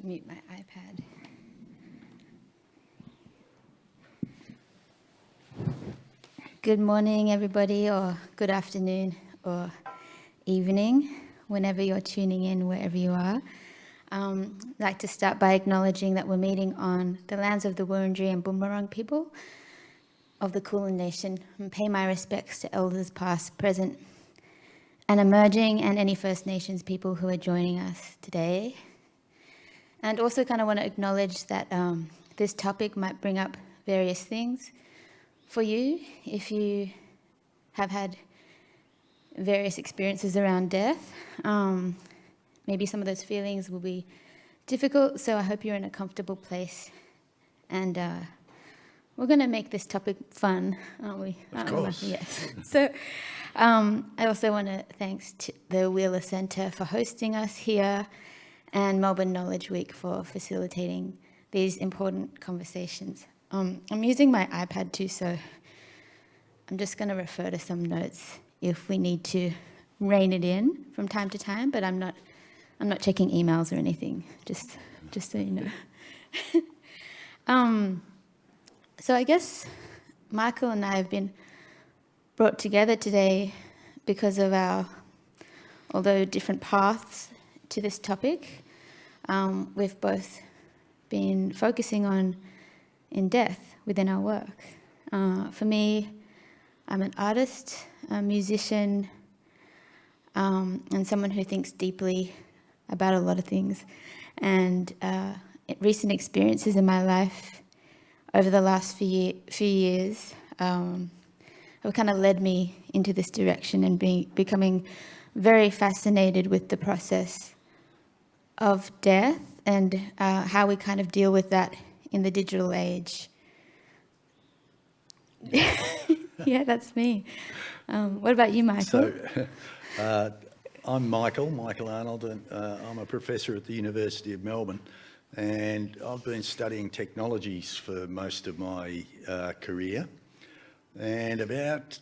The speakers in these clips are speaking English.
mute my iPad. Good morning, everybody, or good afternoon, or evening, whenever you're tuning in, wherever you are. I'd like to start by acknowledging that we're meeting on the lands of the Wurundjeri and Boonwurrung people of the Kulin Nation, and pay my respects to elders past, present, and emerging, and any First Nations people who are joining us today. And also kind of want to acknowledge that this topic might bring up various things for you if you have had various experiences around death. Maybe some of those feelings will be difficult, so I hope you're in a comfortable place. And we're going to make this topic fun, aren't we? Of course. Yes. So I also want to thank the Wheeler Centre for hosting us here and Melbourne Knowledge Week for facilitating these important conversations. I'm using my iPad too, so I'm just going to refer to some notes if we need to rein it in from time to time, but I'm not checking emails or anything, just so you know. So I guess Michael and I have been brought together today because of our, although different paths to this topic, we've both been focusing on in death within our work. For me, I'm an artist, a musician, and someone who thinks deeply about a lot of things. And recent experiences in my life over the last few years have kind of led me into this direction and becoming very fascinated with the process of death and how we kind of deal with that in the digital age. Yeah, that's me. What about you, Michael? So, I'm Michael Arnold, and I'm a professor at the University of Melbourne, and I've been studying technologies for most of my career. And about,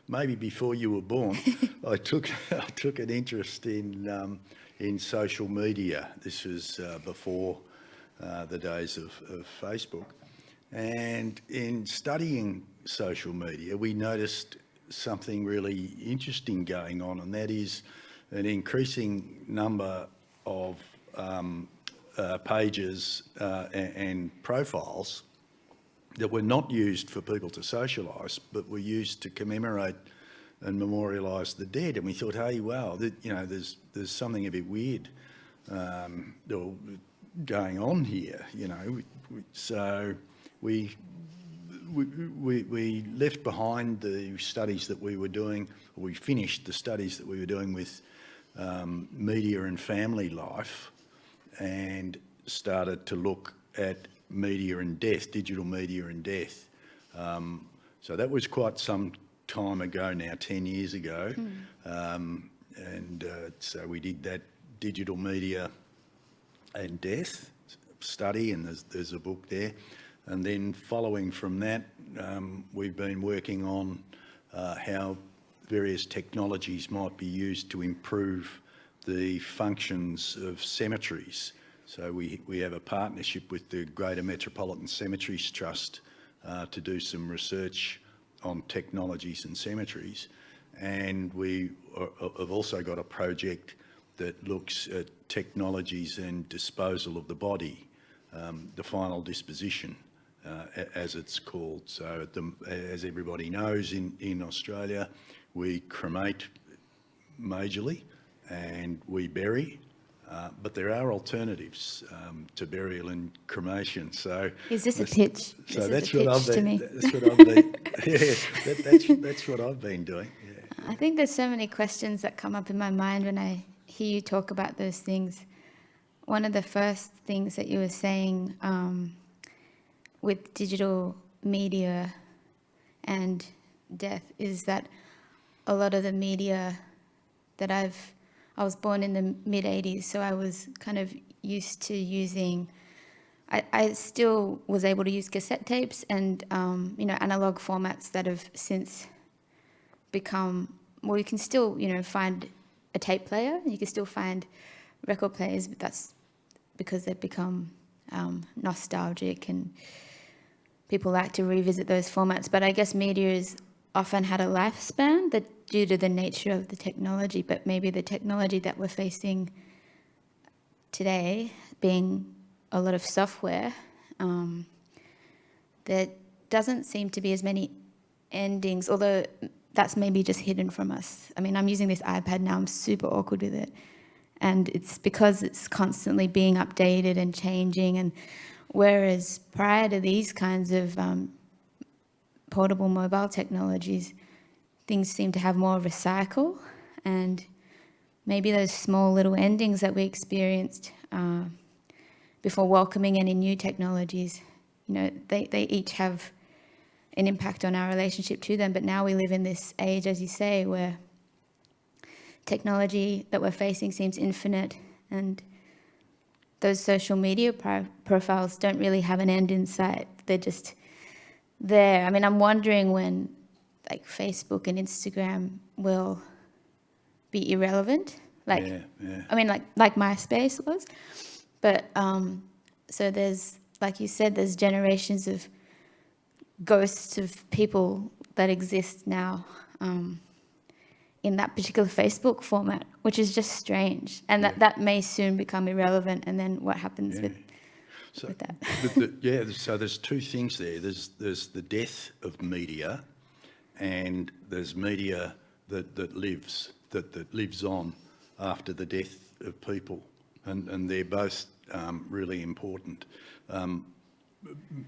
maybe before you were born, I took an interest in social media. This was before the days of Facebook. And in studying social media, we noticed something really interesting going on, and that is an increasing number of pages and profiles that were not used for people to socialise, but were used to commemorate and memorialise the dead. And we thought, hey, wow, there's something a bit weird going on here, So we left behind the studies that we were doing, or we finished the studies that we were doing with media and family life, and started to look at media and death, digital media and death. So that was quite some time ago now, 10 years ago. So we did that digital media and death study, and there's a book there. And then following from that, we've been working on how various technologies might be used to improve the functions of cemeteries. So we have a partnership with the Greater Metropolitan Cemeteries Trust to do some research on technologies and cemeteries. And we have also got a project that looks at technologies and disposal of the body, the final disposition, as it's called. So as everybody knows, in Australia, we cremate majorly and we bury, but there are alternatives to burial and cremation. So is this a pitch? So that's what I've been. That's what I've been. Yeah, that's what I've been doing. Yeah. I think there's so many questions that come up in my mind when I hear you talk about those things. One of the first things that you were saying with digital media and death is that a lot of the media that I was born in the mid-'80s, so I was kind of used to using, I still was able to use cassette tapes and analog formats that have since become, well, you can still find a tape player, and you can still find record players, but that's because they've become nostalgic and people like to revisit those formats. But I guess media has often had a lifespan due to the nature of the technology, but maybe the technology that we're facing today being a lot of software, there doesn't seem to be as many endings, although that's maybe just hidden from us. I mean, I'm using this iPad now, I'm super awkward with it. And it's because it's constantly being updated and changing. And whereas prior to these kinds of portable mobile technologies, things seem to have more of a cycle. And maybe those small little endings that we experienced before welcoming any new technologies, you know, they each have an impact on our relationship to them. But now we live in this age, as you say, where technology that we're facing seems infinite, and those social media profiles don't really have an end in sight. They're just there. I mean, I'm wondering when like Facebook and Instagram will be irrelevant. Like, yeah. I mean, like MySpace was. But so there's, like you said, there's generations of ghosts of people that exist now in that particular Facebook format, which is just strange. And that may soon become irrelevant. And then what happens with that? So there's two things there. There's the death of media, and there's media that lives on after the death of people. And they're both really important.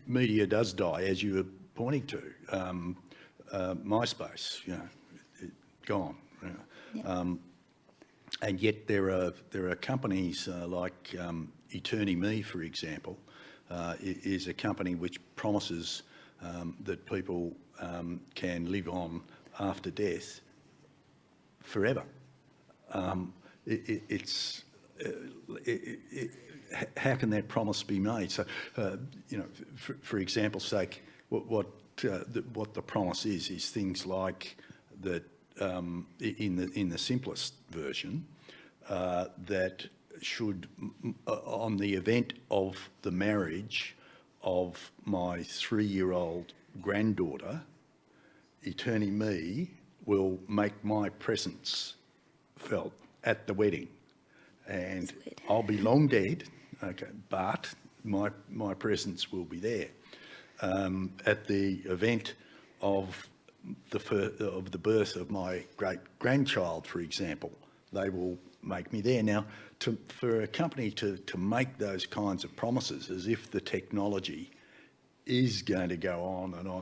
Media does die, as you were pointing to. MySpace, you know, gone. You know. And yet there are companies like Eternity, for example, is a company which promises that people can live on after death forever. How can that promise be made? So, you know, for example's sake, what the promise is things like that in the simplest version, that should, on the event of the marriage of my 3-year-old granddaughter, Eternity Me will make my presence felt at the wedding. And I'll be long dead, okay, but my presence will be there. At the event of the birth of my great-grandchild, for example, they will make me there. Now, for a company to make those kinds of promises as if the technology is going to go on and on,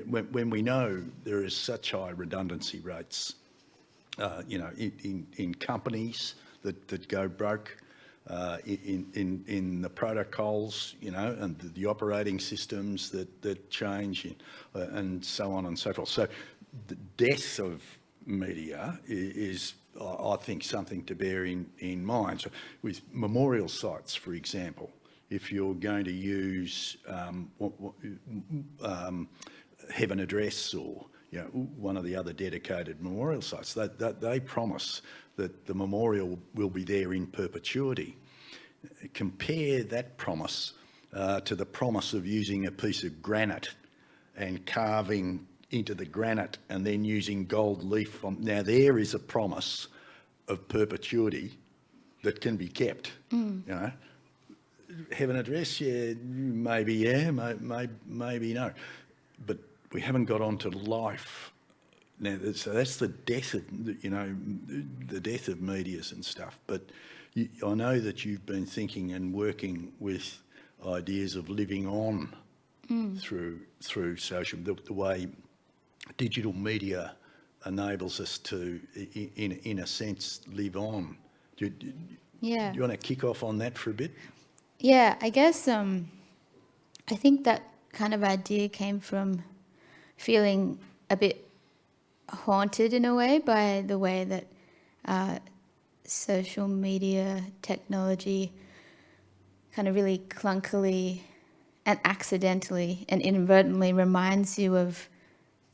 when we know there is such high redundancy rates, you know, in companies that go broke, in the protocols, you know, and the operating systems that change, and so on and so forth. So the death of media is, I think, something to bear in mind. So with memorial sites, for example, if you're going to use Heaven Address or, you know, one of the other dedicated memorial sites, they promise that the memorial will be there in perpetuity. Compare that promise to the promise of using a piece of granite and carving into the granite and then using gold leaf. Now there is a promise of perpetuity that can be kept, you know. Heaven Address, maybe no. But we haven't got on to life. Now, so that's the death of, you know, the death of medias and stuff. But I know that you've been thinking and working with ideas of living on through social, the way digital media enables us to, in a sense, live on. Do you want to kick off on that for a bit? Yeah, I guess I think that kind of idea came from feeling a bit haunted in a way by the way that social media technology kind of really clunkily and accidentally and inadvertently reminds you of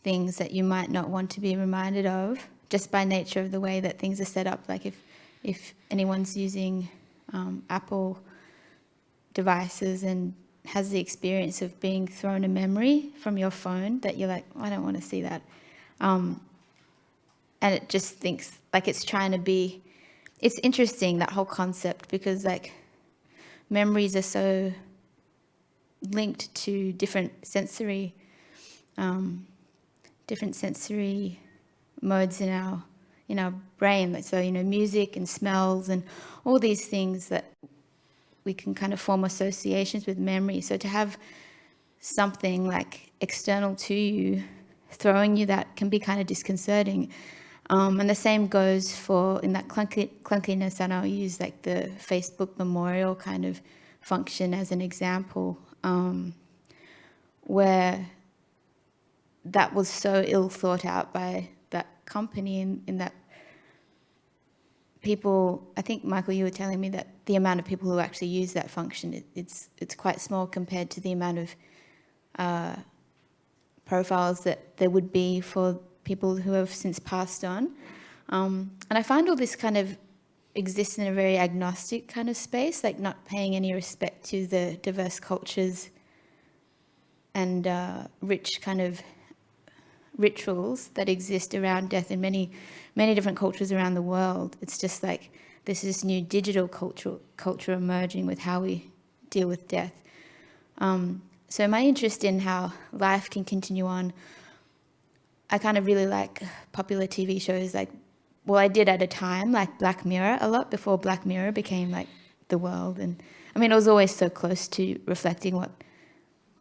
things that you might not want to be reminded of, just by nature of the way that things are set up. Like if anyone's using Apple devices and has the experience of being thrown a memory from your phone that you're like, I don't want to see that. And it just thinks like it's trying to be, it's interesting, that whole concept, because like memories are so linked to different sensory modes in our brain. Like, so, you know, music and smells and all these things that we can kind of form associations with memory. So to have something like external to you throwing you that can be kind of disconcerting. And the same goes for in that clunkiness, and I'll use like the Facebook memorial kind of function as an example, where that was so ill thought out by that company in that people, I think, Michael, you were telling me that the amount of people who actually use that function, it's quite small compared to the amount of profiles that there would be for people who have since passed on. And I find all this kind of exists in a very agnostic kind of space, like not paying any respect to the diverse cultures and rich kind of rituals that exist around death in many different cultures around the world. It's just like there's this new digital culture emerging with how we deal with death. So my interest in how life can continue on, I kind of really like popular TV shows like, well, I did at a time, like Black Mirror a lot before Black Mirror became like the world. And I mean, it was always so close to reflecting what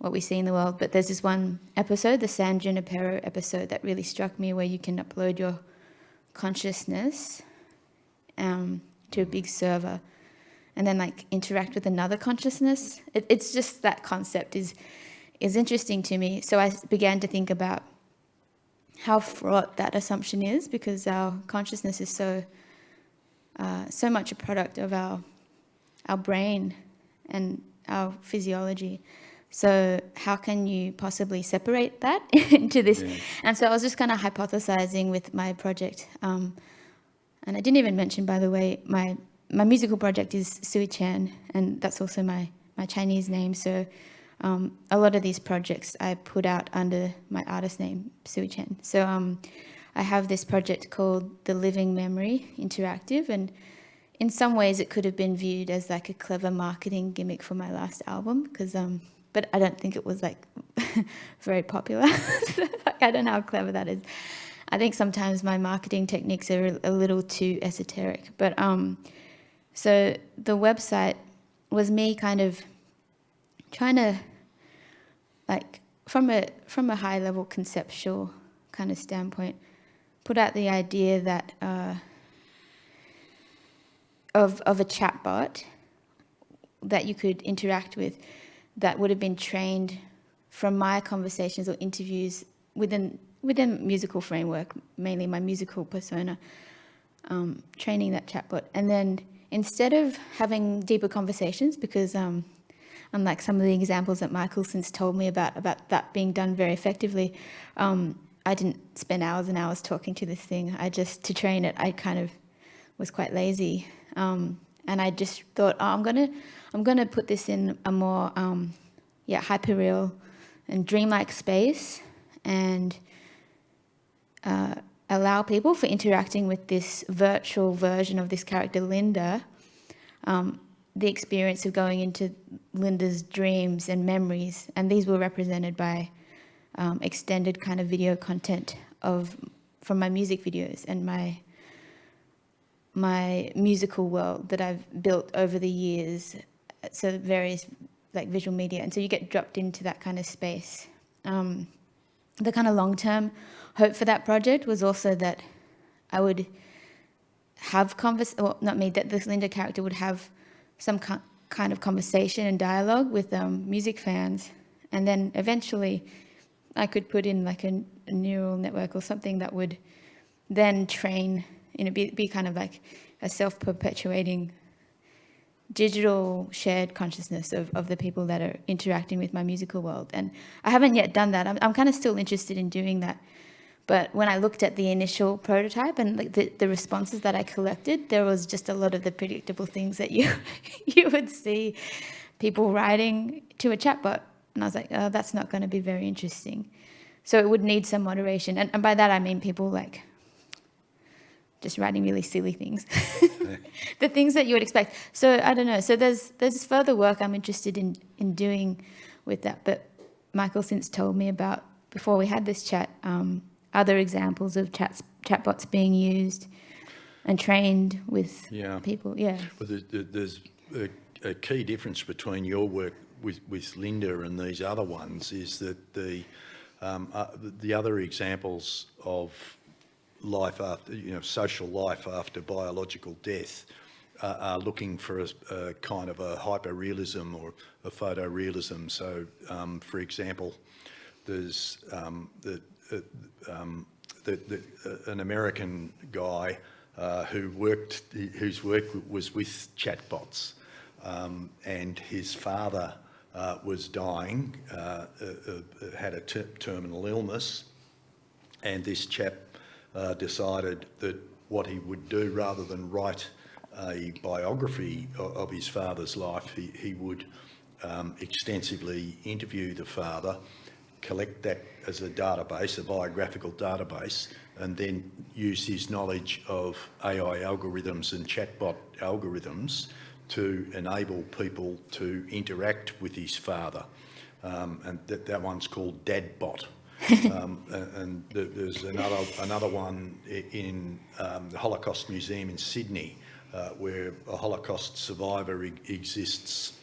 we see in the world. But there's this one episode, the San Junipero episode, that really struck me, where you can upload your consciousness to a big server and then like interact with another consciousness. It's just that concept is interesting to me. So I began to think about how fraught that assumption is, because our consciousness is so much a product of our brain and our physiology. So how can you possibly separate that into this? Yeah. And so I was just kind of hypothesizing with my project. And I didn't even mention, by the way, my musical project is Sui Zhen, and that's also my Chinese name. So a lot of these projects I put out under my artist name, Sui Zhen. So I have this project called The Living Memory Interactive, and in some ways it could have been viewed as like a clever marketing gimmick for my last album, because but I don't think it was like very popular. So, I don't know how clever that is. I think sometimes my marketing techniques are a little too esoteric. But so the website was me kind of trying to, like, from a high level conceptual kind of standpoint, put out the idea that of a chatbot that you could interact with, that would have been trained from my conversations or interviews within musical framework, mainly my musical persona, training that chatbot. And then instead of having deeper conversations, because unlike some of the examples that Michael since told me about that being done very effectively, I didn't spend hours and hours talking to this thing. To train it, I kind of was quite lazy. And I just thought, I'm gonna put this in a more hyperreal and dreamlike space, and allow people for interacting with this virtual version of this character Linda, the experience of going into Linda's dreams and memories. And these were represented by extended kind of video content from my music videos and my musical world that I've built over the years. So various like visual media. And so you get dropped into that kind of space. The kind of long-term hope for that project was also that I would have that this Linda character would have some kind of conversation and dialogue with music fans. And then eventually I could put in like a neural network or something that would then train, be kind of like a self-perpetuating digital shared consciousness of the people that are interacting with my musical world. And I haven't yet done that. I'm kind of still interested in doing that. But when I looked at the initial prototype and like the responses that I collected, there was just a lot of the predictable things that you would see people writing to a chatbot. And I was like, oh, that's not going to be very interesting. So it would need some moderation. And by that, I mean people like just writing really silly things, the things that you would expect. So I don't know. So there's further work I'm interested in doing with that. But Michael since told me about, before we had this chat, other examples of chatbots being used and trained with people. Yeah. Well, there's a key difference between your work with Linda and these other ones is that the other examples of life after, social life after biological death are looking for a kind of a hyper-realism or a photorealism. So, for example, there's an American guy whose work was with chatbots, and his father was dying, had a terminal illness, and this chap decided that what he would do, rather than write a biography of his father's life, he would extensively interview the father, collect that as a database, a biographical database, and then use his knowledge of AI algorithms and chatbot algorithms to enable people to interact with his father. And that one's called DadBot. And there's another one in the Holocaust Museum in Sydney, where a Holocaust survivor exists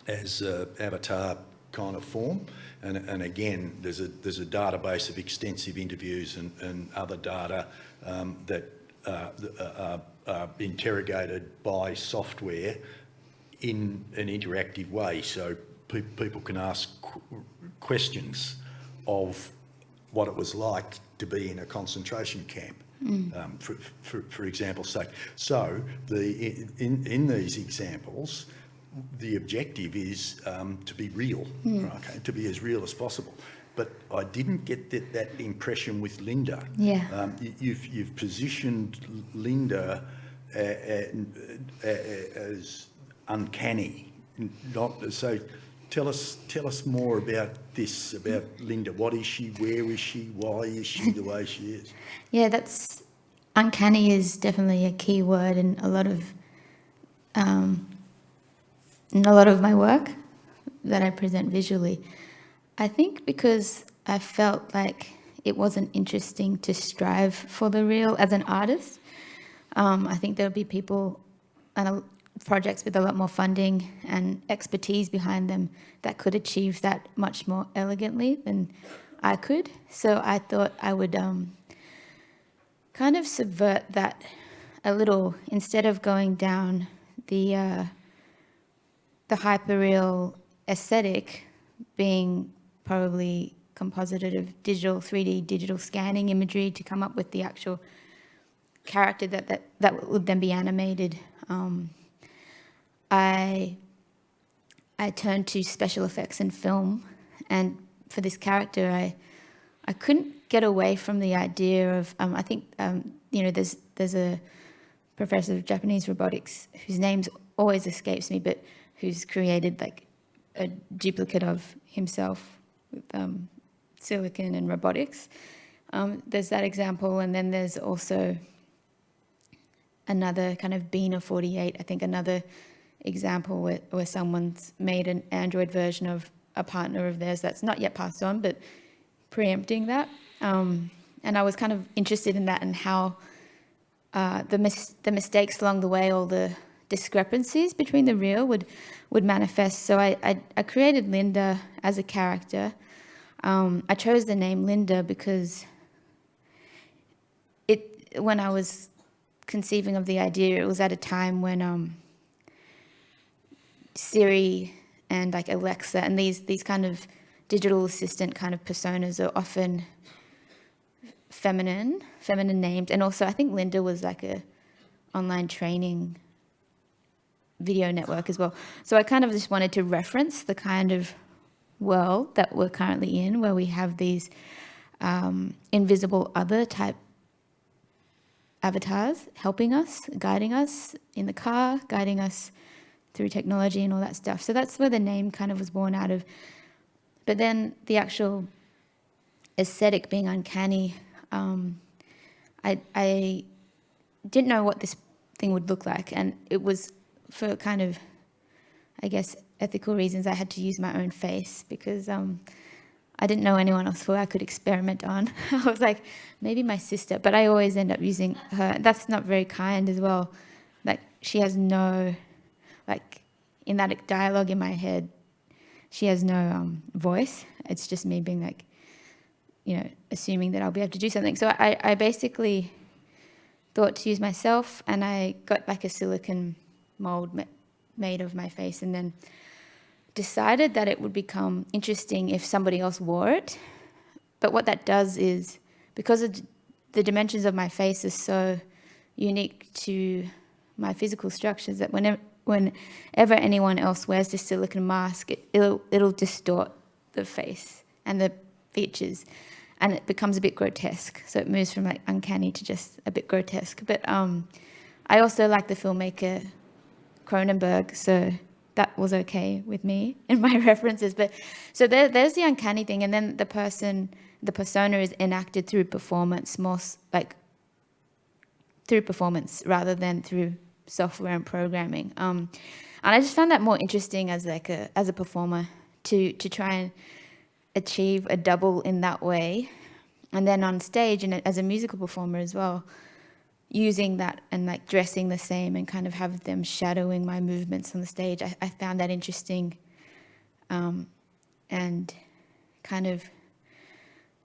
as an avatar kind of form, and again there's a database of extensive interviews and other data that are interrogated by software in an interactive way, so people can ask questions of what it was like to be in a concentration camp, for example's sake. So in these examples, the objective is to be real, okay, to be as real as possible. But I didn't get that impression with Linda. Yeah. You've positioned Linda as uncanny, not so. Tell us more about this, about Linda. What is she? Where is she? Why is she the way she is? Yeah, that's uncanny is definitely a key word in a lot of my work that I present visually. I think because I felt like it wasn't interesting to strive for the real as an artist. I think there would be people and projects with a lot more funding and expertise behind them that could achieve that much more elegantly than I could. So I thought I would kind of subvert that a little, instead of going down the hyperreal aesthetic, being probably composited of 3D digital scanning imagery to come up with the actual character that would then be animated. I turned to special effects and film, and for this character, I couldn't get away from the idea of I think there's a professor of Japanese robotics whose name always escapes me, but who's created like a duplicate of himself with silicon and robotics. There's that example, and then there's also another kind of Bina 48, I think another example where someone's made an Android version of a partner of theirs that's not yet passed on, but preempting that. And I was kind of interested in that and how the mistakes along the way, all the discrepancies between the real would manifest. So I created Linda as a character. I chose the name Linda because when I was conceiving of the idea, it was at a time when Siri and like Alexa and these kind of digital assistant kind of personas are often feminine named, and also I think Linda was like a online training video network as well. So I kind of just wanted to reference the kind of world that we're currently in, where we have these invisible other type avatars helping us, guiding us in the car, guiding us through technology and all that stuff. So that's where the name kind of was born out of. But then the actual aesthetic being uncanny, I didn't know what this thing would look like, and it was for kind of, I guess, ethical reasons I had to use my own face, because I didn't know anyone else who I could experiment on. I was like, maybe my sister, but I always end up using her. That's not very kind as well. Like, she has no, like, in that dialogue in my head, she has no voice. It's just me being like, you know, assuming that I'll be able to do something. So I basically thought to use myself, and I got like a silicone mold made of my face, and then decided that it would become interesting if somebody else wore it. But what that does is, because of the dimensions of my face is so unique to my physical structures, that whenever anyone else wears this silicone mask, it'll distort the face and the features, and it becomes a bit grotesque. So it moves from like uncanny to just a bit grotesque. But I also like the filmmaker Cronenberg, so that was okay with me in my references. But so there's the uncanny thing, and then the persona is enacted through performance, more like through performance rather than through software and programming. And I just found that more interesting as a performer to try and achieve a double in that way, and then on stage and as a musical performer as well, using that and like dressing the same and kind of have them shadowing my movements on the stage. I found that interesting, and kind of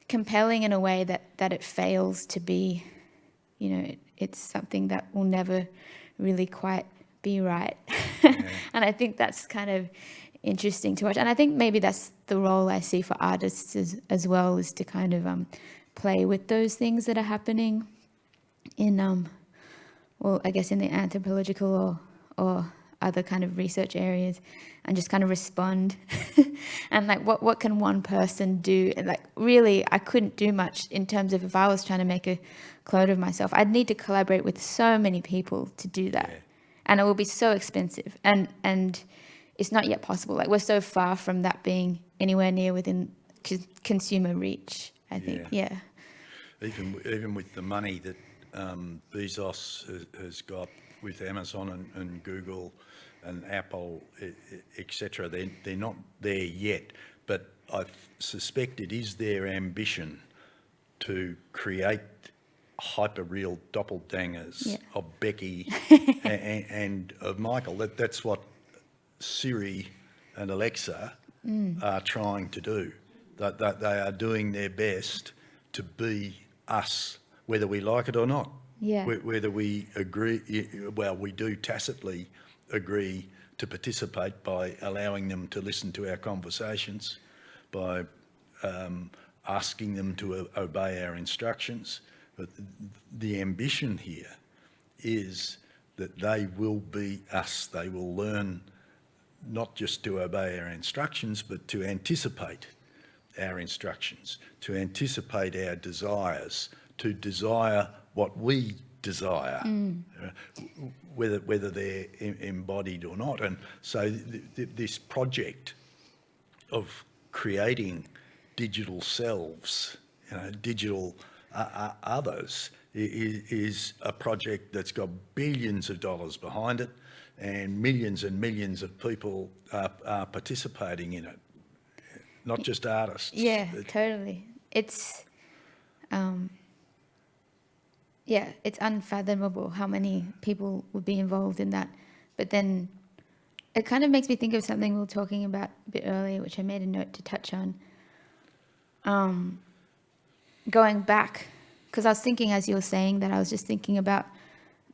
compelling in a way that it fails to be, you know, it's something that will never really quite be right. Yeah. And I think that's kind of interesting to watch. And I think maybe that's the role I see for artists as well, is to kind of play with those things that are happening in, well, I guess in the anthropological or other kind of research areas, and just kind of respond. And like, what can one person do? And like, really, I couldn't do much in terms of, if I was trying to make a clone of myself, I'd need to collaborate with so many people to do that. Yeah. And it will be so expensive. And it's not yet possible. Like, we're so far from that being anywhere near within consumer reach, I think. Yeah. Even with the money that Bezos has got with Amazon and Google and Apple, etc., they're not there yet. But I suspect it is their ambition to create hyper-real doppelgangers of Becky and of Michael. That's what Siri and Alexa are trying to do. That they are doing their best to be us, whether we like it or not. Yeah. Whether we agree, well, we do tacitly agree to participate by allowing them to listen to our conversations, by asking them to obey our instructions. But the ambition here is that they will be us. They will learn not just to obey our instructions, but to anticipate our instructions, to anticipate our desires, to desire what we desire, whether they're embodied or not. And so this project of creating digital selves, digital others, is a project that's got billions of dollars behind it, and millions of people are participating in it, not just artists. Yeah, totally. It's it's unfathomable how many people would be involved in that. But then it kind of makes me think of something we were talking about a bit earlier, which I made a note to touch on. Going back, because I was thinking, as you were saying that, I was just thinking about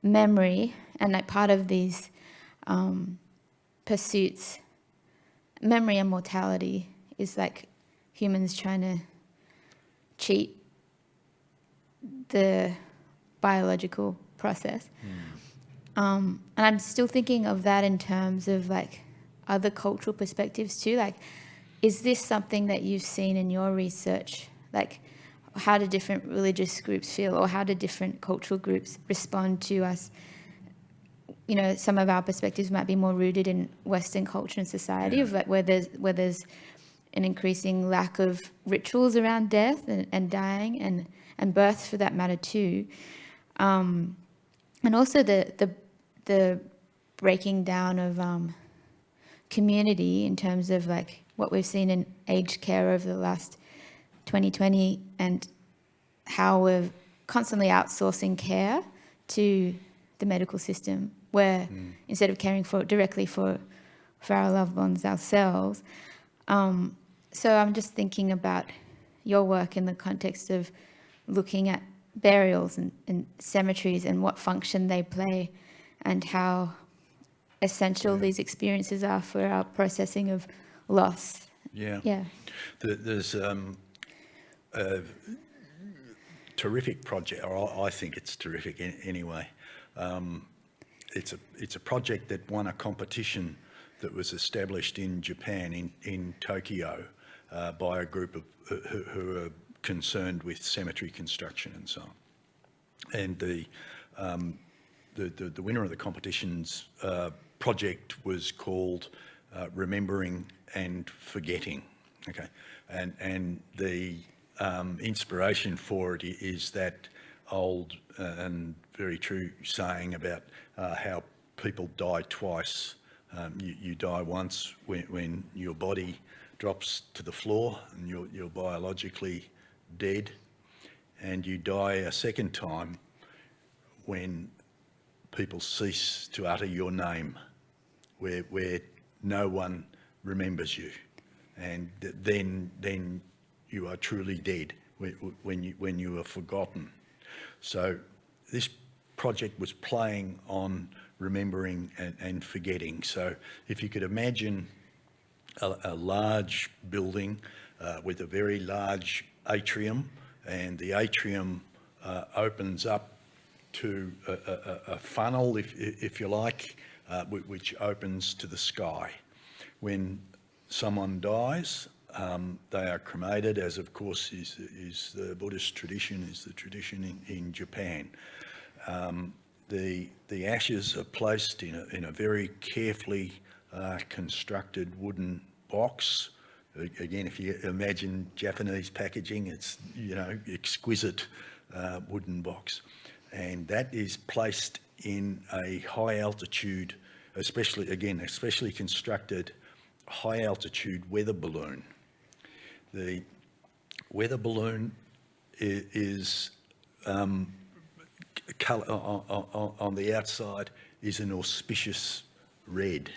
memory, and like part of these pursuits, memory and mortality, is like humans trying to cheat the biological process. And I'm still thinking of that in terms of like other cultural perspectives too. Like, is this something that you've seen in your research? Like, how do different religious groups feel, or how do different cultural groups respond to us? You know, some of our perspectives might be more rooted in Western culture and society, of like where there's an increasing lack of rituals around death and dying and birth for that matter too, and also the breaking down of community in terms of like what we've seen in aged care over the last 2020, and how we're constantly outsourcing care to the medical system, where instead of caring directly for our loved ones ourselves. So I'm just thinking about your work in the context of looking at burials and cemeteries and what function they play, and how essential these experiences are for our processing of loss. Yeah. There's a terrific project, or I think it's terrific anyway. It's a project that won a competition that was established in Japan, in Tokyo, by a group of who are concerned with cemetery construction and so on. And the winner of the competition's project was called Remembering and Forgetting. Okay, and the inspiration for it is that old and very true saying about how people die twice. You die once when your body drops to the floor and you're biologically dead, and you die a second time when people cease to utter your name, where no one remembers you, and then you are truly dead when you are forgotten. So this project was playing on remembering and forgetting. So if you could imagine a large building with a very large atrium, and the atrium opens up to a funnel, if you like, which opens to the sky. When someone dies, they are cremated, as of course is the Buddhist tradition, is the tradition in Japan. The ashes are placed in a very carefully constructed wooden box. Again, if you imagine Japanese packaging, it's, you know, exquisite wooden box, and that is placed in a high altitude, especially constructed high altitude weather balloon. The weather balloon is colour on the outside is an auspicious red.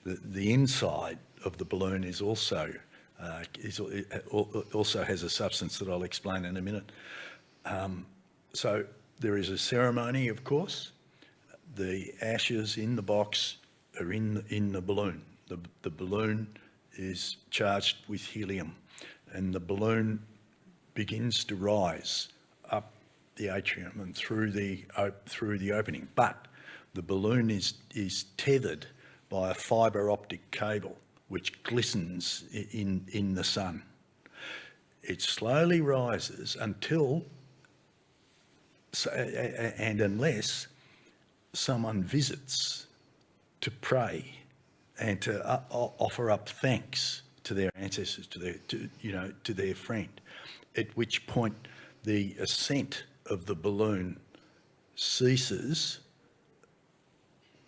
The inside of the balloon is also has a substance that I'll explain in a minute. So there is a ceremony, of course. The ashes in the box are in the balloon. The balloon is charged with helium, and the balloon begins to rise up the atrium and through the opening. But the balloon is tethered by a fibre optic cable which glistens in the sun. It slowly rises until, and unless someone visits to pray and to offer up thanks to their ancestors, to their friend, at which point the ascent of the balloon ceases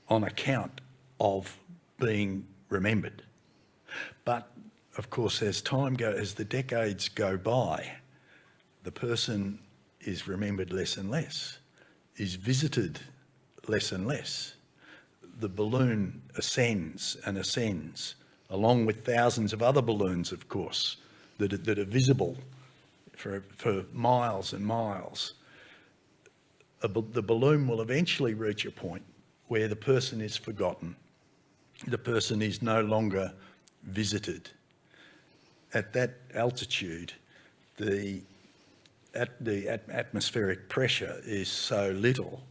on account of being remembered. But of course, as the decades go by, the person is remembered less and less, is visited less and less. The balloon ascends and ascends, along with thousands of other balloons, of course, that are visible for miles and miles. The balloon will eventually reach a point where the person is forgotten. The person is no longer visited. At that altitude, the atmospheric pressure is so little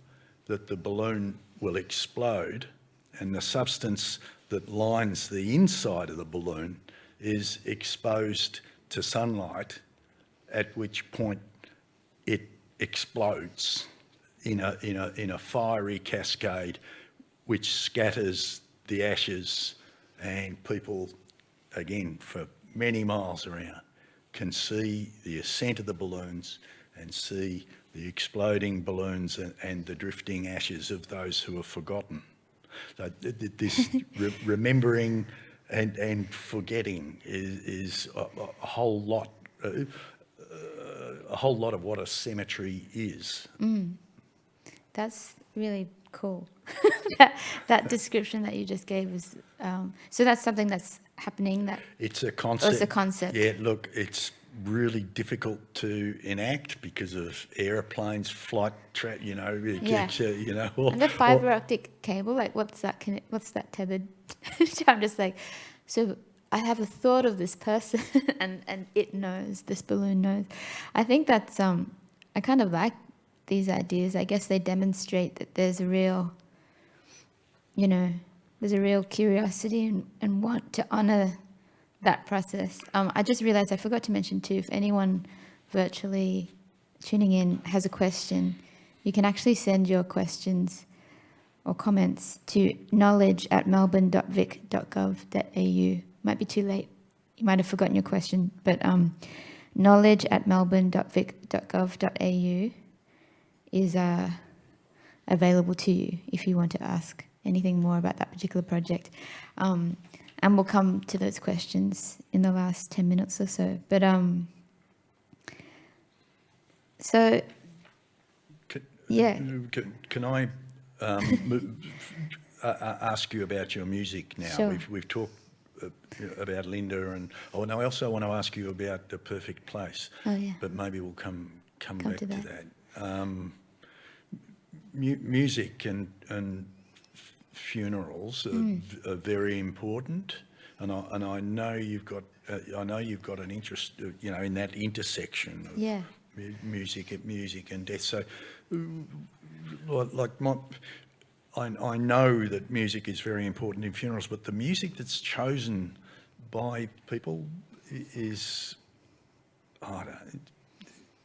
that the balloon will explode, and the substance that lines the inside of the balloon is exposed to sunlight at which point it explodes in a fiery cascade, which scatters the ashes, and people, again, for many miles around, can see the ascent of the balloons and see the exploding balloons and the drifting ashes of those who are forgotten. So this remembering and forgetting is a whole lot of what a cemetery is. That's really cool. that description that you just gave is, so that's something that's happening. It's a concept. It's a concept. Yeah, look, it's really difficult to enact because of aeroplanes, flight, Yeah. Or, And the fiber optic cable, like what's that tethered? I'm just like, so I have a thought of this person and it knows, this balloon knows. I think that's, I kind of like these ideas. I guess they demonstrate that there's a real, there's a real curiosity and want to honor that process. I just realized I forgot to mention too, if anyone virtually tuning in has a question, you can actually send your questions or comments to knowledge@melbourne.vic.gov.au. Might be too late. You might have forgotten your question, but knowledge@melbourne.vic.gov.au is available to you if you want to ask anything more about that particular project. And we'll come to those questions in the last 10 minutes or so. But so, yeah. Can I ask you about your music now? Sure. We've talked about Linda, and I also want to ask you about The Perfect Place. Oh, yeah. But maybe we'll come back to that. Music and funerals are very important, and I know you've got an interest, in that intersection of music and death. So, I know that music is very important in funerals, but the music that's chosen by people is,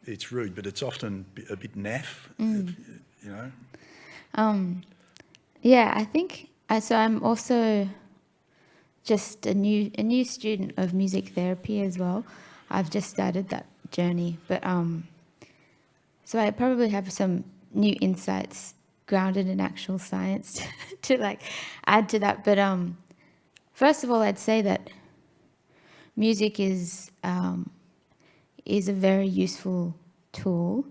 it's rude, but it's often a bit naff, Yeah, I think so. I'm also just a new student of music therapy as well. I've just started that journey, but so I probably have some new insights grounded in actual science to like add to that. But first of all, I'd say that music is a very useful tool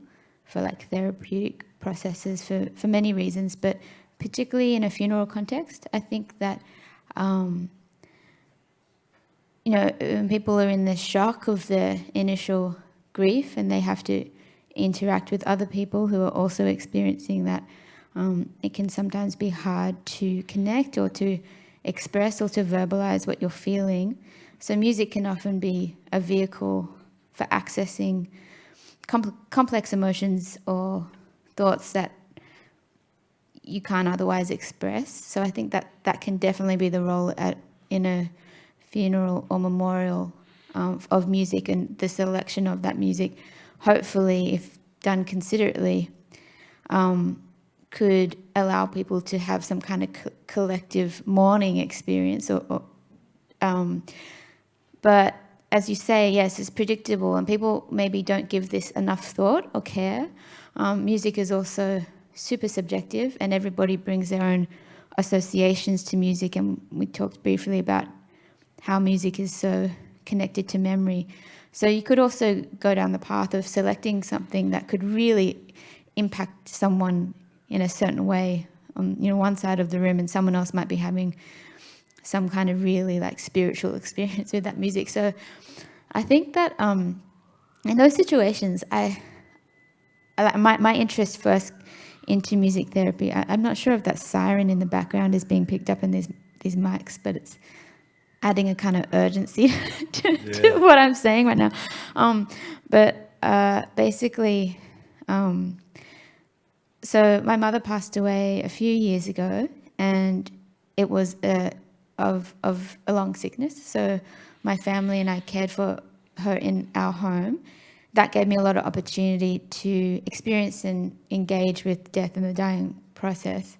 for like therapeutic processes for many reasons, but particularly in a funeral context. I think that when people are in the shock of their initial grief and they have to interact with other people who are also experiencing that, it can sometimes be hard to connect or to express or to verbalize what you're feeling. So music can often be a vehicle for accessing complex emotions or thoughts that you can't otherwise express. So I think that can definitely be the role in a funeral or memorial of music, and the selection of that music, hopefully, if done considerately, could allow people to have some kind of collective mourning experience. But as you say, yes, it's predictable, and people maybe don't give this enough thought or care. Music is also super subjective, and everybody brings their own associations to music, and we talked briefly about how music is so connected to memory. So you could also go down the path of selecting something that could really impact someone in a certain way on one side of the room, and someone else might be having some kind of really like spiritual experience with that music. So I think that in those situations, my interest first into music therapy, I'm not sure if that siren in the background is being picked up in these mics, but it's adding a kind of urgency to what I'm saying right now. But basically, so my mother passed away a few years ago, and it was of a long sickness. So my family and I cared for her in our home, that gave me a lot of opportunity to experience and engage with death and the dying process.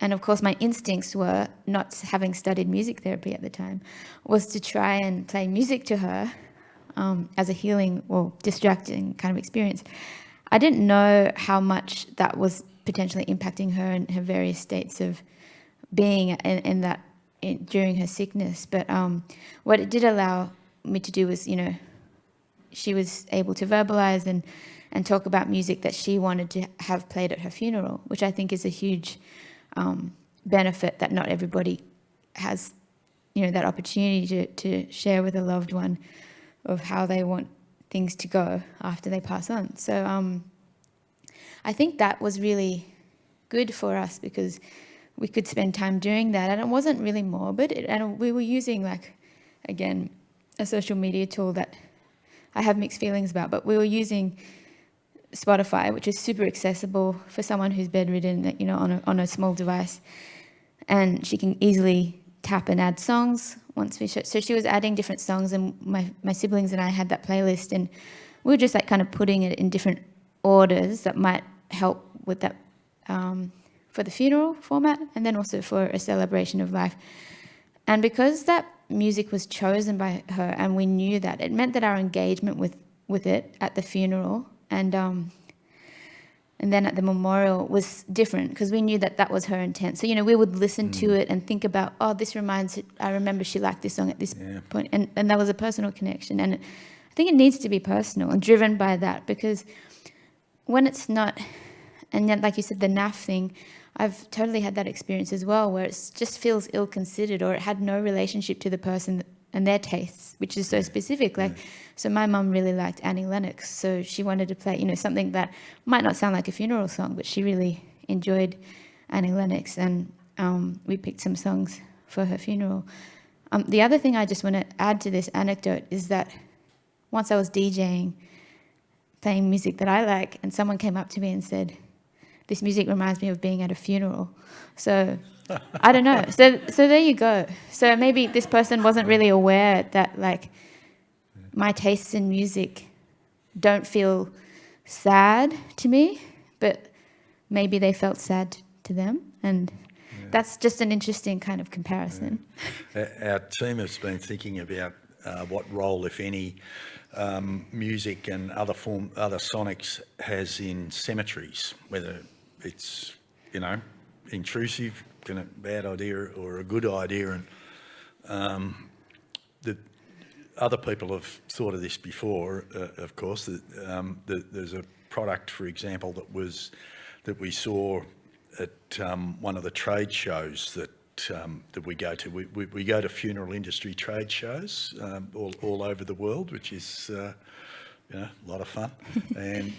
And of course, my instincts were, not having studied music therapy at the time, was to try and play music to her as a healing or distracting kind of experience. I didn't know how much that was potentially impacting her and her various states of being during her sickness. But what it did allow me to do was, she was able to verbalize and talk about music that she wanted to have played at her funeral, which I think is a huge benefit that not everybody has, that opportunity to share with a loved one of how they want things to go after they pass on. So I think that was really good for us because we could spend time doing that, and it wasn't really morbid, and we were using, like, again, a social media tool that I have mixed feelings about, but we were using Spotify, which is super accessible for someone who's bedridden, on a small device, and she can easily tap and add songs once we show. So she was adding different songs, and my siblings and I had that playlist, and we were just like kind of putting it in different orders that might help with that for the funeral format, and then also for a celebration of life. And because that music was chosen by her, and we knew that, it meant that our engagement with it at the funeral and then at the memorial was different, because we knew that was her intent. So, we would listen to it and think about, I remember she liked this song at this point. And that was a personal connection. And I think it needs to be personal and driven by that, because when it's not, and yet, like you said, the NAF thing, I've totally had that experience as well, where it just feels ill-considered, or it had no relationship to the person and their tastes, which is so specific. So my mum really liked Annie Lennox, so she wanted to play, something that might not sound like a funeral song, but she really enjoyed Annie Lennox, and we picked some songs for her funeral. The other thing I just want to add to this anecdote is that once I was DJing, playing music that I like, and someone came up to me and said, "This music reminds me of being at a funeral." So I don't know. So there you go. So maybe this person wasn't really aware that, like, my tastes in music don't feel sad to me, but maybe they felt sad to them. And that's just an interesting kind of comparison. Our team has been thinking about what role, if any, music and other sonics has in cemeteries, whether it's, intrusive, bad idea or a good idea. And the other people have thought of this before, of course. There's a product, for example, that we saw at one of the trade shows that we go to. We go to funeral industry trade shows all over the world, which is a lot of fun. And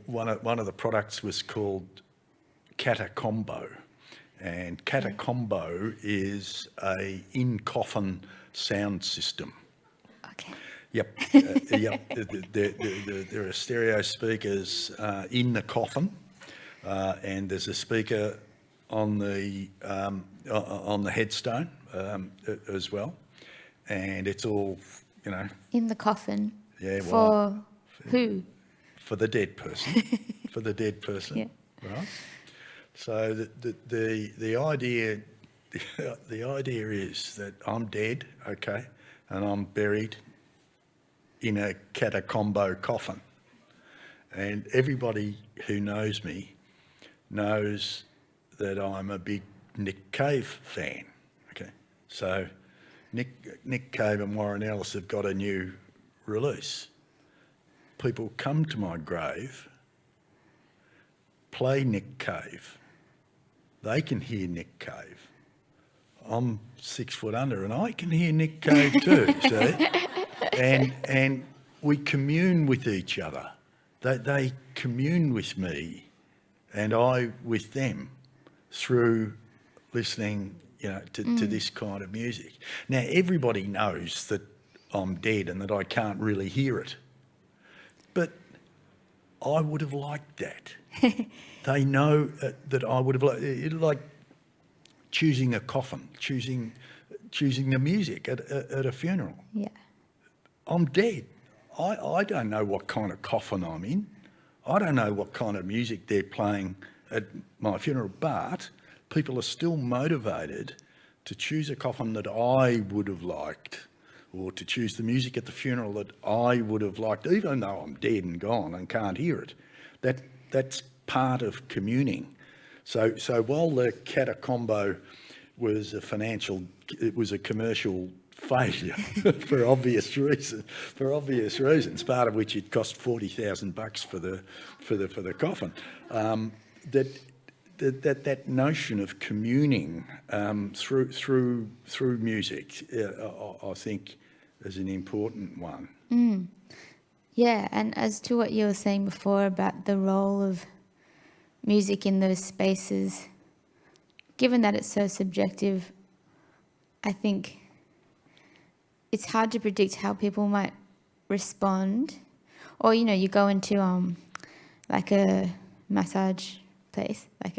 one of the products was called Catacombo, and Catacombo is a in-coffin sound system. Okay. Yep. There are stereo speakers in the coffin, and there's a speaker on the headstone as well, and it's all In the coffin. Yeah. For who? For the dead person. For the dead person. Yeah. Right. So the idea is that I'm dead, okay, and I'm buried in a Catacombo coffin, and everybody who knows me knows that I'm a big Nick Cave fan. Okay, so Nick Cave and Warren Ellis have got a new release. People come to my grave, play Nick Cave. They can hear Nick Cave. I'm 6 foot under, and I can hear Nick Cave too. See, and we commune with each other. They commune with me, and I with them, through listening, to this kind of music. Now, everybody knows that I'm dead and that I can't really hear it, but I would have liked that. They know that I would have like choosing a coffin, choosing the music at a funeral. Yeah. I'm dead. I don't know what kind of coffin I'm in. I don't know what kind of music they're playing at my funeral, but people are still motivated to choose a coffin that I would have liked, or to choose the music at the funeral that I would have liked, even though I'm dead and gone and can't hear it. That's part of communing. So while the Catacombo was a commercial failure for obvious reasons, part of which it cost $40,000 for the coffin. That notion of communing through music, I think, is an important one. Yeah, and as to what you were saying before about the role of music in those spaces, given that it's so subjective, I think it's hard to predict how people might respond. Or, you go into like a massage place, like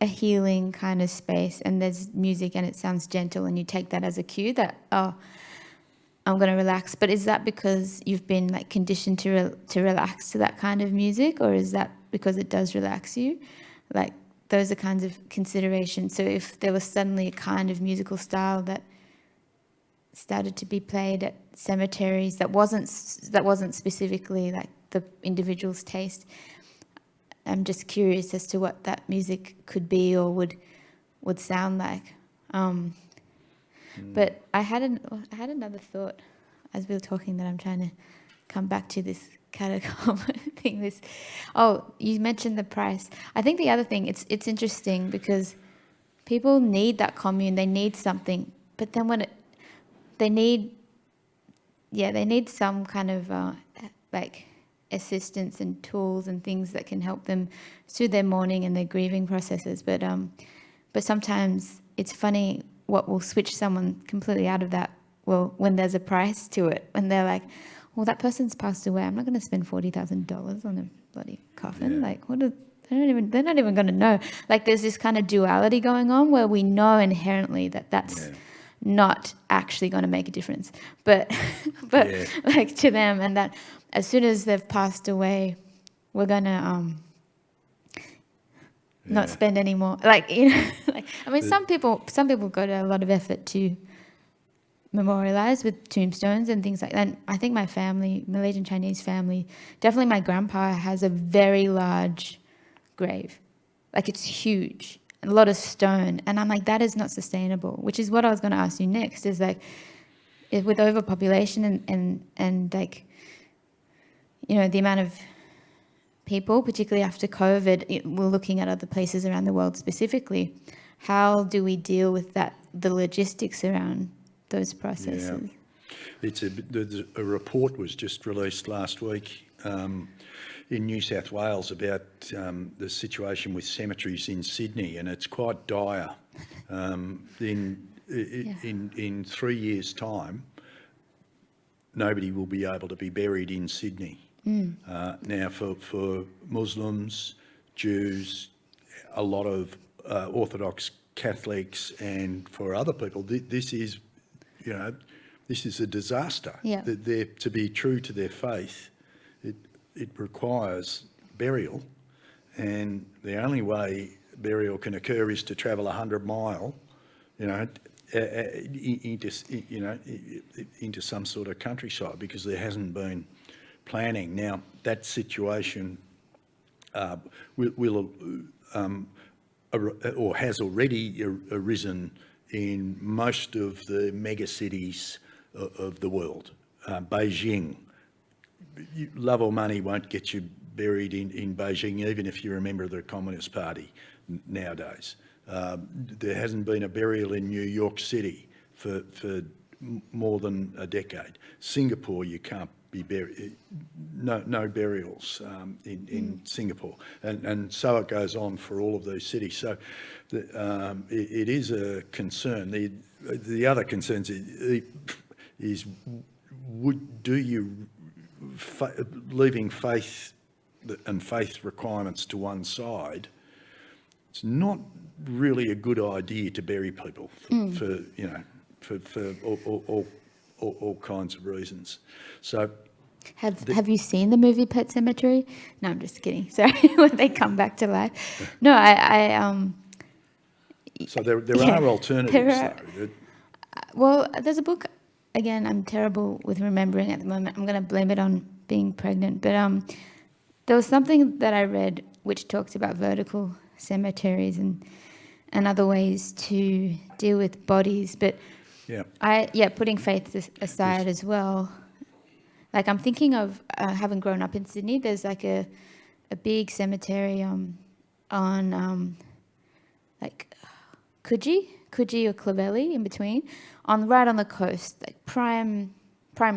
a healing kind of space, and there's music and it sounds gentle, and you take that as a cue that, oh, I'm going to relax. But is that because you've been like conditioned to relax to that kind of music, or is that because it does relax you? Like, those are kinds of considerations. So if there was suddenly a kind of musical style that started to be played at cemeteries that wasn't specifically like the individual's taste, I'm just curious as to what that music could be or would sound like. But I had another thought as we were talking that I'm trying to come back to this Catacombo thing. You mentioned the price. I think the other thing, it's interesting because people need that commune. They need something, but then they need some kind of like assistance and tools and things that can help them through their mourning and their grieving processes. But sometimes it's funny what will switch someone completely out of that. Well, when there's a price to it, when they're like, well, that person's passed away, I'm not going to spend $40,000 on a bloody coffin. Yeah. Like, they're not even going to know. Like, there's this kind of duality going on where we know inherently that's not actually going to make a difference, but like to them, and that as soon as they've passed away, we're going to not spend any more. Like, like, I mean, some people go to a lot of effort to memorialize with tombstones and things like that. And I think my family, Malaysian Chinese family, definitely my grandpa has a very large grave. Like, it's huge, a lot of stone. And I'm like, that is not sustainable, which is what I was going to ask you next, is like, with overpopulation and like, the amount of people, particularly after COVID, we're looking at other places around the world specifically. How do we deal with that, the logistics around those processes? Yeah. A report was just released last week in New South Wales about the situation with cemeteries in Sydney, and it's quite dire. In 3 years' time, nobody will be able to be buried in Sydney. Now, for Muslims, Jews, a lot of Orthodox Catholics, and for other people, this is a disaster. Yeah. To be true to their faith, it requires burial, and the only way burial can occur is to travel 100 mile, into some sort of countryside, because there hasn't been planning. Now, that situation will or has already arisen in most of the mega cities of the world. Beijing, love or money won't get you buried in Beijing, even if you're a member of the Communist Party nowadays. There hasn't been a burial in New York City for more than a decade. Singapore, you can't be buried, no burials in Singapore, and so it goes on for all of these cities. So it is a concern. The other concerns is leaving faith and faith requirements to one side, it's not really a good idea to bury people for all kinds of reasons. So Have you seen the movie Pet Sematary? No, I'm just kidding. Sorry, when they come back to life. No, so there Yeah, are alternatives, there are. though. Well, there's a book, again, I'm terrible with remembering at the moment. I'm going to blame it on being pregnant. But there was something that I read which talks about vertical cemeteries and other ways to deal with bodies. But putting faith aside as well. Like I'm thinking of having grown up in Sydney, there's like a big cemetery on like Coogee or Clovelly in between, right on the coast, like prime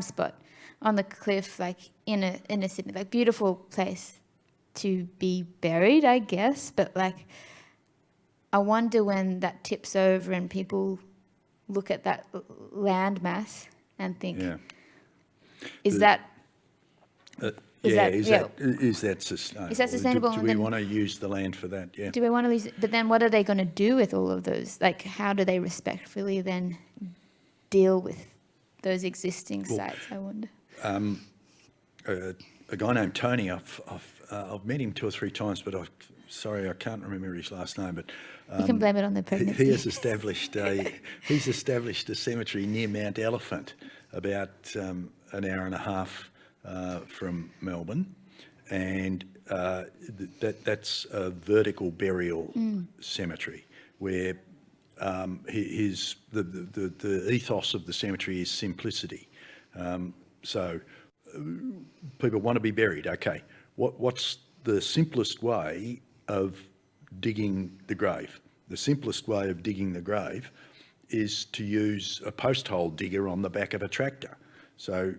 spot on the cliff, like in a Sydney, like beautiful place to be buried, I guess. But like, I wonder when that tips over and people look at that land mass and think, is that sustainable? Is that sustainable? Do we want to use the land for that? Yeah. Do we want to use? But then, what are they going to do with all of those? Like, how do they respectfully then deal with those existing sites? I wonder. A guy named Tony, I've met him 2 or 3 times, but I can't remember his last name. But you can blame it on the pregnancy. He has established a cemetery near Mount Elephant, about an hour and a half from Melbourne, and that's a vertical burial cemetery where the ethos of the cemetery is simplicity. So people want to be buried. Okay, what's the simplest way of digging the grave? The simplest way of digging the grave is to use a post hole digger on the back of a tractor. So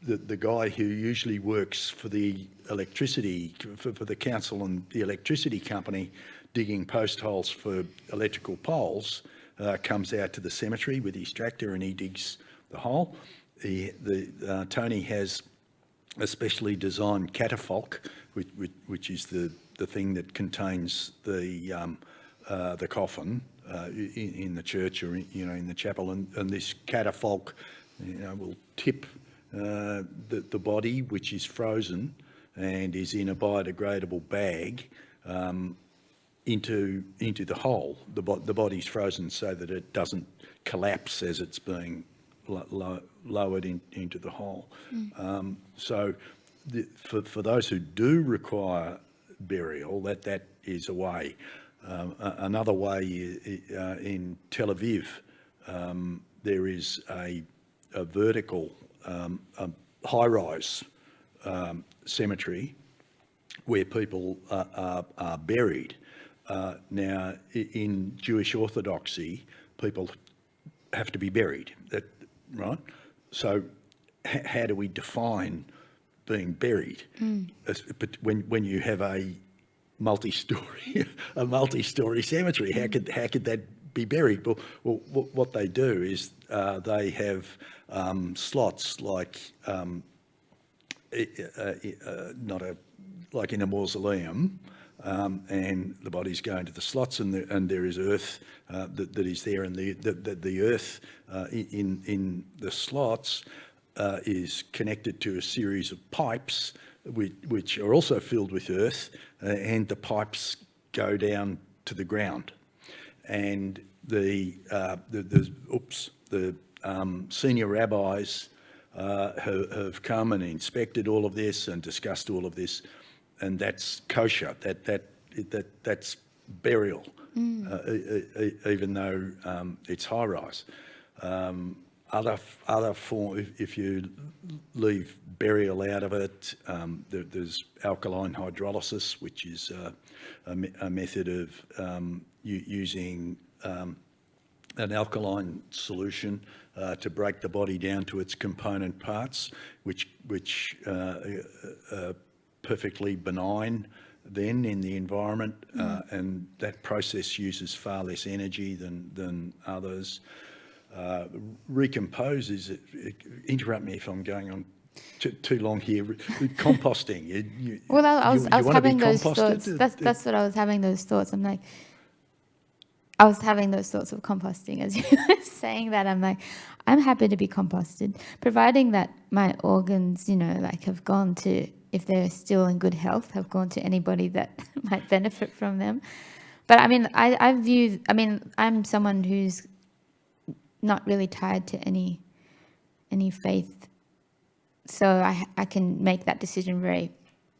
the guy who usually works for the electricity, for the council and the electricity company, digging post holes for electrical poles, comes out to the cemetery with his tractor and he digs the hole. Tony has a specially designed catafalque, which is the thing that contains the coffin in the church or in the chapel, and this catafalque will tip the body, which is frozen and is in a biodegradable bag, into the hole. The body's frozen so that it doesn't collapse as it's being lowered into the hole. So for those who do require burial, that is a way. Another way in Tel Aviv, there is a vertical high-rise cemetery where people are buried. Now, in Jewish orthodoxy, people have to be buried, right? So how do we define being buried? But when you have a multi-story cemetery, how could that be buried? Well, what they do is they have slots like like in a mausoleum, and the body's going to the slots, and there is earth that is there, and the earth in the slots is connected to a series of pipes which are also filled with earth, and the pipes go down to the ground. And the senior rabbis have come and inspected all of this and discussed all of this, and that's kosher. That's burial, even though it's high rise. Other form, if you leave burial out of it, there's alkaline hydrolysis, which is a method of using an alkaline solution to break the body down to its component parts, which are perfectly benign then in the environment, and that process uses far less energy than others. Recompose is, interrupt me if I'm going on too long here. Composting. I was having those thoughts. That's what I was having those thoughts. I'm like, I was having those thoughts of composting as you were saying that. I'm like, I'm happy to be composted, providing that my organs, you know, like have gone to, if they're still in good health, have gone to anybody that might benefit from them. But I mean, I'm someone who's not really tied to any faith, so I can make that decision very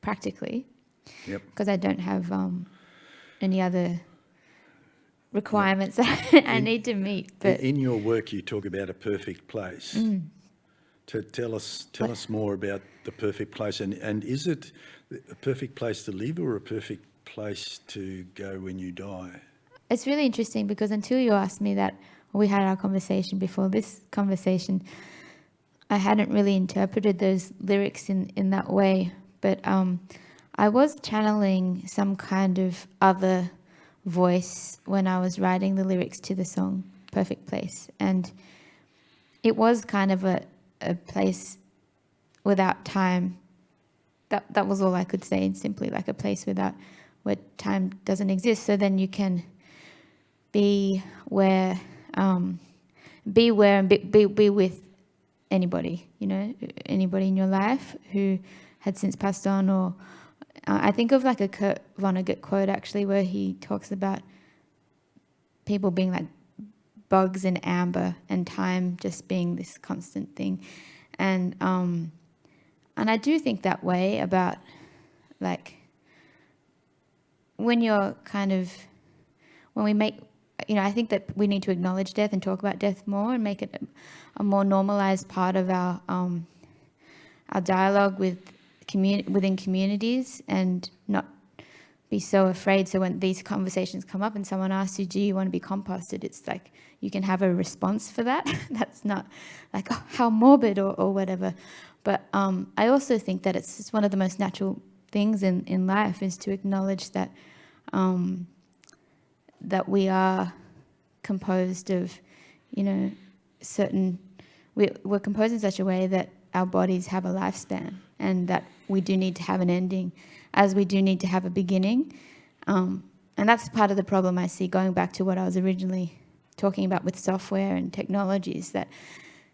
practically. Yep. Because I don't have any other requirements that I need to meet. But in your work, you talk about a perfect place. To tell us more about the perfect place, and is it a perfect place to live or a perfect place to go when you die? it's really interesting because until you asked me that, we had our conversation before this conversation, I hadn't really interpreted those lyrics in that way. But I was channeling some kind of other voice when I was writing the lyrics to the song Perfect Place. And it was kind of a place without time. That was all I could say, simply like a place where time doesn't exist. So then you can be where and be with anybody, you know, anybody in your life who had since passed on. Or I think of like a Kurt Vonnegut quote actually, where he talks about people being like bugs in amber and time just being this constant thing. And I do think that way about, like, when you're kind of, when we make, you know, I think that we need to acknowledge death and talk about death more and make it a more normalized part of our dialogue within communities, and not be so afraid. So when these conversations come up and someone asks you, do you want to be composted? It's like you can have a response for that. That's not like, oh, how morbid or whatever. But I also think that it's just one of the most natural things in life is to acknowledge that that we are composed of, you know, we're composed in such a way that our bodies have a lifespan, and that we do need to have an ending, as we do need to have a beginning. And that's part of the problem I see, going back to what I was originally talking about with software and technologies that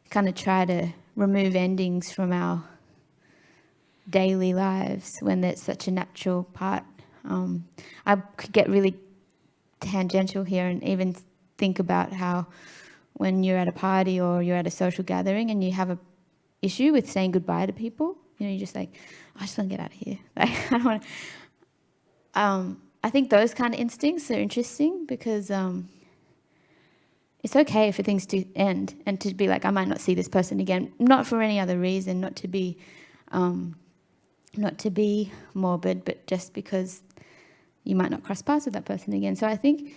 kind of try to remove endings from our daily lives when it's such a natural part. I could get really tangential here and even think about how when you're at a party or you're at a social gathering and you have a issue with saying goodbye to people, you know, you're just like, I just want to get out of here. Like, I don't want to. I think those kind of instincts are interesting because it's okay for things to end and to be like, I might not see this person again, not for any other reason, not to be morbid, but just because you might not cross paths with that person again. So I think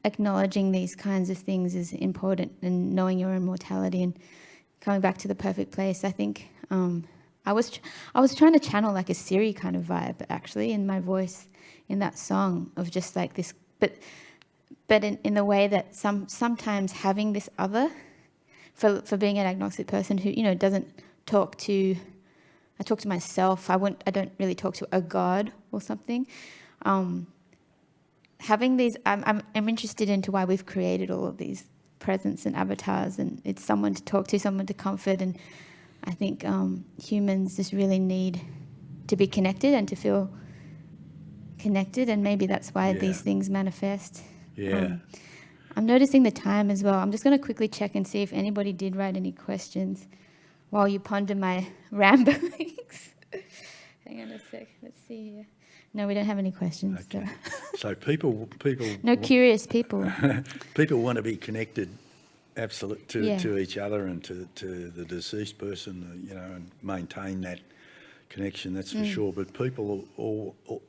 acknowledging these kinds of things is important, and knowing your own mortality and coming back to the perfect place. I think I was trying to channel like a Siri kind of vibe actually in my voice in that song, of just like this, but in the way that sometimes having this other, for being an agnostic person who, you know, doesn't talk to, I talk to myself. I don't really talk to a God or something. Having these, I'm interested into why we've created all of these presents and avatars, and it's someone to talk to, someone to comfort. And I think humans just really need to be connected and to feel connected, and maybe that's why these things manifest. Yeah. I'm noticing the time as well. I'm just going to quickly check and see if anybody did write any questions while you ponder my ramblings. Hang on a sec. Let's see here. No, we don't have any questions. Okay. So people. No curious people. People want to be connected, absolutely, to each other and to the deceased person, you know, and maintain that connection. That's for sure. But people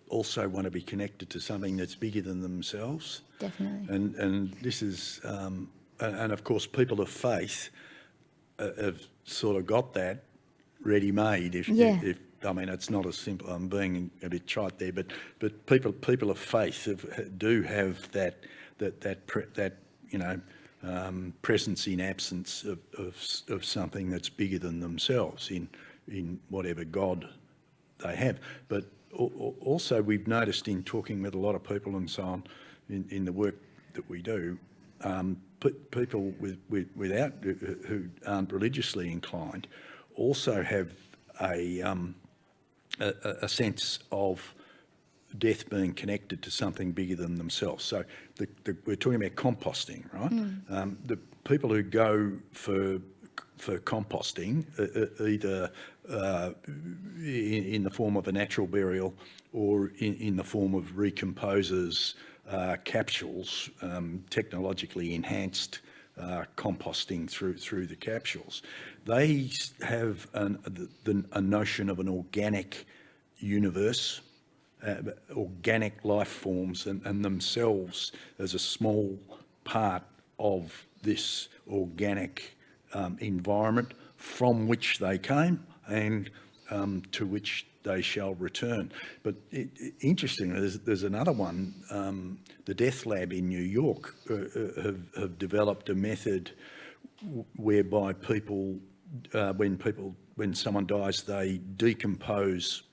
also want to be connected to something that's bigger than themselves. Definitely. And this is, and of course, people of faith have sort of got that ready-made. If I mean, it's not as simple. I'm being a bit trite there, but people of faith do have that you know, presence in absence of something that's bigger than themselves in whatever God they have. But also, we've noticed in talking with a lot of people and so on in the work that we do, people without who aren't religiously inclined also have a sense of death being connected to something bigger than themselves. So we're talking about composting, right? The people who go for composting, either in the form of a natural burial or in the form of recomposes, capsules, technologically enhanced composting through the capsules. They have a notion of an organic universe, organic life forms, and themselves as a small part of this organic environment from which they came and to which they shall return. But interestingly, there's another one. The Death Lab in New York have developed a method whereby people, when someone dies, they decompose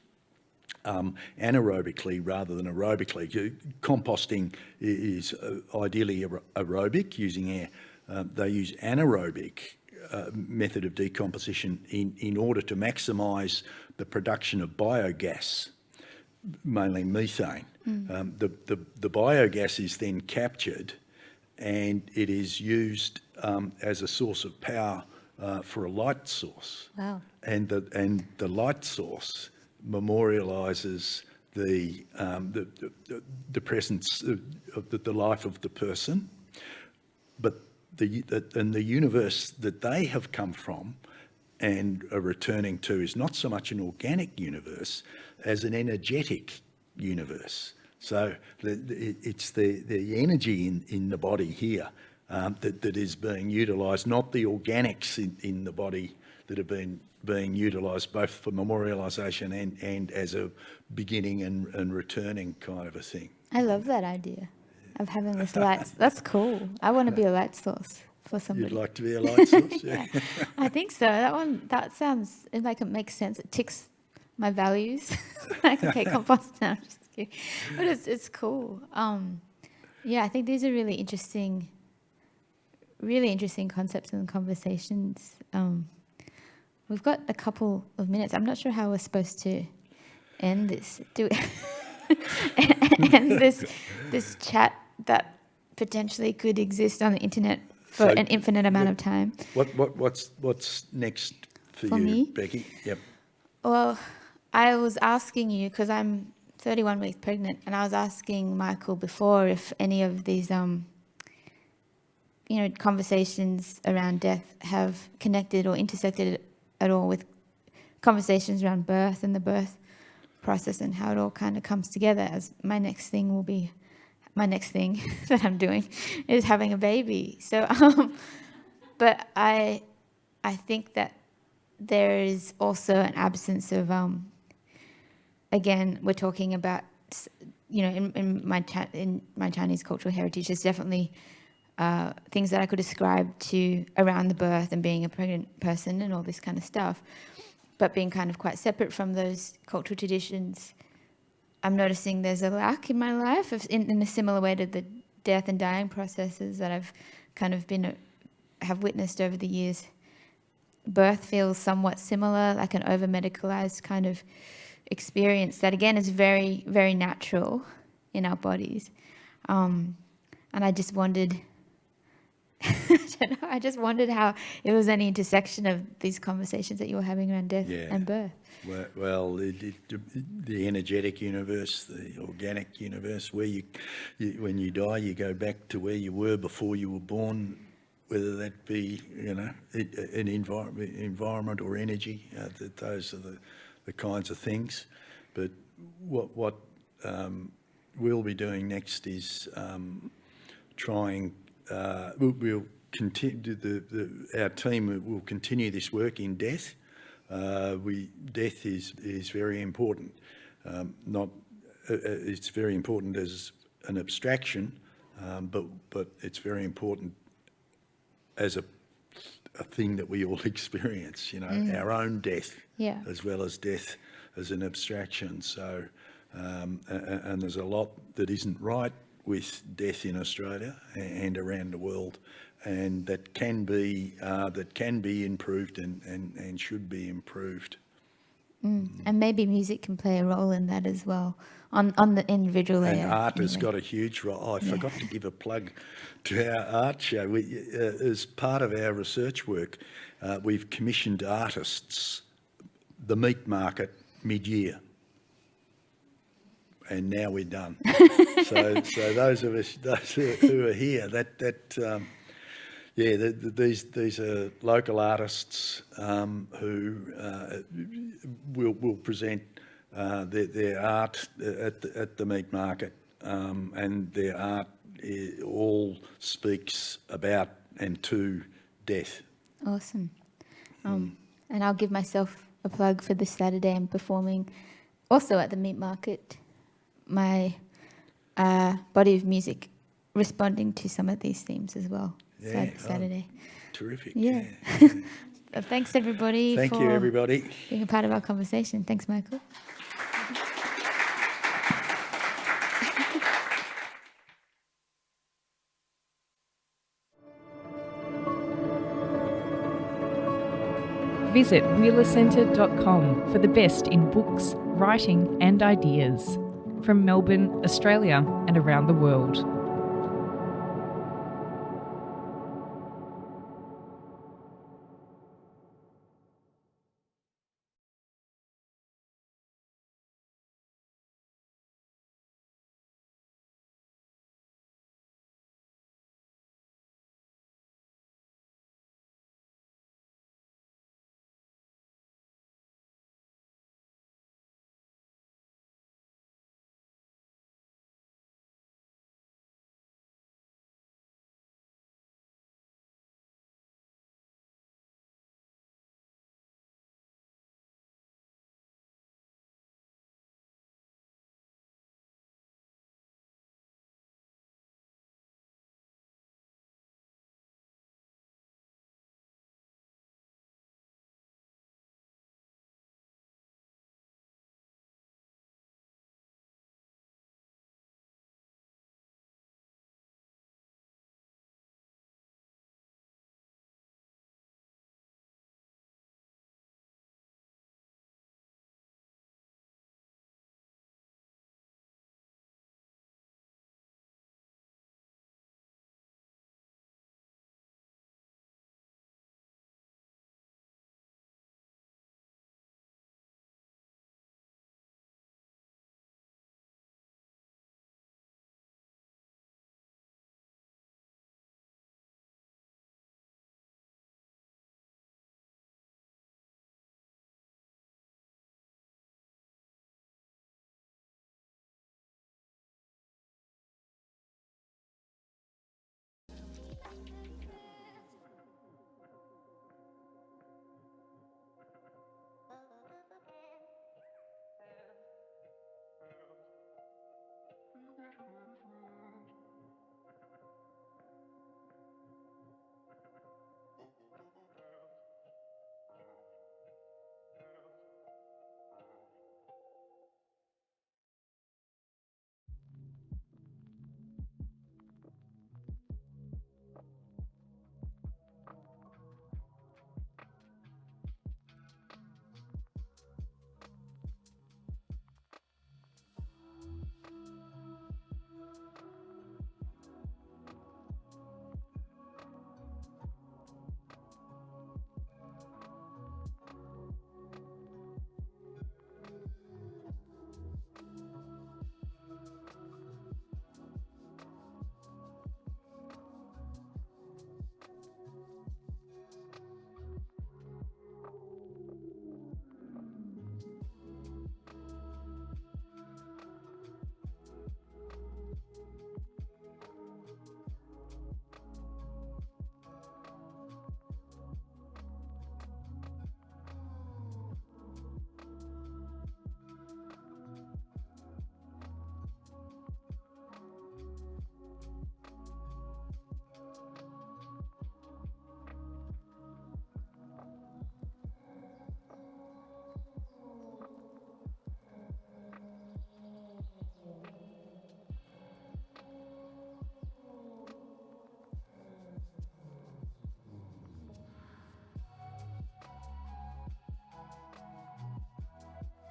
anaerobically rather than aerobically. Composting is ideally aerobic, using air. They use anaerobic method of decomposition in order to maximise the production of biogas, mainly methane. The biogas is then captured and it is used as a source of power for a light source. Wow. And the light source memorialises the presence of the life of the person, but the universe that they have come from and are returning to is not so much an organic universe as an energetic universe. So it's the energy in the body here that is being utilised, not the organics in the body that have been being utilised both for memorialisation and as a beginning and returning kind of a thing. I love that idea of having this light. That's cool. I want to be a light source for somebody. You'd like to be a light source? Yeah. I think so. That sounds like it makes sense. It ticks my values. Like, okay, compost now. Just kidding. But it's cool. Yeah, I think these are really interesting concepts and conversations. We've got a couple of minutes. I'm not sure how we're supposed to end this. End this chat that potentially could exist on the internet for an infinite amount of time. What's next for you, me? Becky? Yep. Well, I was asking you, because I'm 31 weeks pregnant, and I was asking Michael before if any of these conversations around death have connected or intersected at all with conversations around birth and the birth process and how it all kind of comes together. As my next thing that I'm doing is having a baby. So, but I think that there is also an absence of, again, we're talking about, in my Chinese cultural heritage, there's definitely things that I could ascribe to around the birth and being a pregnant person and all this kind of stuff, but being kind of quite separate from those cultural traditions. I'm noticing there's a lack in my life in a similar way to the death and dying processes that I've kind of have witnessed over the years. Birth feels somewhat similar, like an over-medicalized kind of experience that, again, is very, very natural in our bodies. And I just wondered, I just wondered how it was any intersection of these conversations that you were having around death and birth. Well, the energetic universe, the organic universe, where when you die, you go back to where you were before you were born, whether that be, an environment or energy. Those are the kinds of things. But what we'll be doing next is trying. We'll continue. Our team will continue this work in death. Death is very important. It's very important as an abstraction, but it's very important as a thing that we all experience. Our own death, as well as death as an abstraction. So, and there's a lot that isn't right with death in Australia and around the world, and that can be improved and should be improved. And maybe music can play a role in that as well, on the individual layer. And art has anyway. got a huge role. I forgot to give a plug to our art show. As part of our research work, we've commissioned artists the meat market mid-year. And now we're done. so those of us, those who are here, these are local artists who will present their art at the meat market, and their art all speaks about and to death. Awesome. And I'll give myself a plug for this Saturday. I'm performing also at the meat market, my body of music responding to some of these themes as well. Saturday. Terrific. Yeah. Thanks everybody. Thank you everybody. Being a part of our conversation. Thanks, Michael. Visit wheelercentre.com for the best in books, writing and ideas from Melbourne, Australia and around the world.